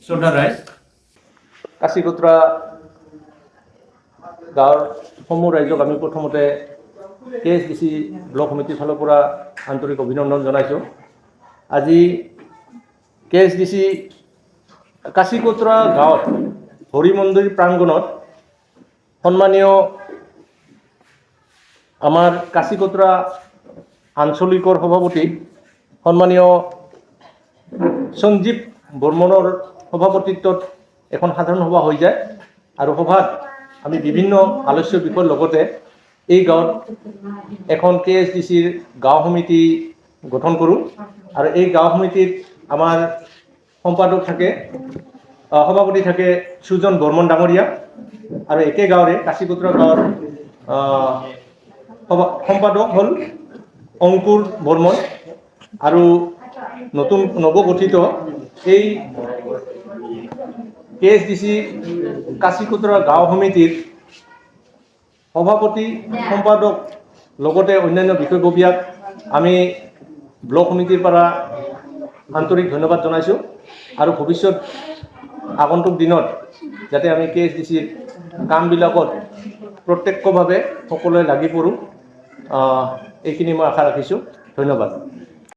শ্ৰদ্ধা ৰাইজ, কাশীকোটৰা গাঁৱৰ সমূহ ৰাইজক আমি প্ৰথমতে KSDC ব্লক সমিতিৰ ফালৰ পৰা আন্তৰিক অভিনন্দন জনাইছোঁ। আজি KSDC কাশীকোটৰা গাঁৱত হৰি মন্দিৰ প্ৰাংগণত সন্মানীয় আমাৰ কাশীকোটৰা আঞ্চলিকৰ সভাপতি সন্মানীয় সঞ্জীৱ বৰ্মনৰ সভাপতিত্বত এখন সাধাৰণ সভা হৈ যায় আৰু সভাত আমি বিভিন্ন আলোচ্য বিষয়ৰ লগতে এই গাঁৱত এখন KSDCৰ গাঁও সমিতি গঠন কৰোঁ আৰু এই গাঁও সমিতিত আমাৰ সম্পাদক থাকে সভাপতি থাকে সুজন বৰ্মন ডাঙৰীয়া আৰু একে গাঁৱৰে কাশীকোটৰা গাঁৱৰ সম্পাদক হ'ল অংকুৰ বৰ্মন আৰু নৱগঠিত এই KSDC কাশীকোটৰা গাঁও সমিতিৰ সভাপতি সম্পাদক লগতে অন্যান্য বিষয়ববীয়াক আমি ব্লক সমিতিৰ পৰা আন্তৰিক ধন্যবাদ জনাইছোঁ আৰু ভৱিষ্যত আগন্তুক দিনত যাতে আমি KSDCৰ কামবিলাকত প্ৰত্যক্ষভাৱে সকলোৱে লাগি পৰোঁ এইখিনি মই আশা ৰাখিছোঁ। ধন্যবাদ।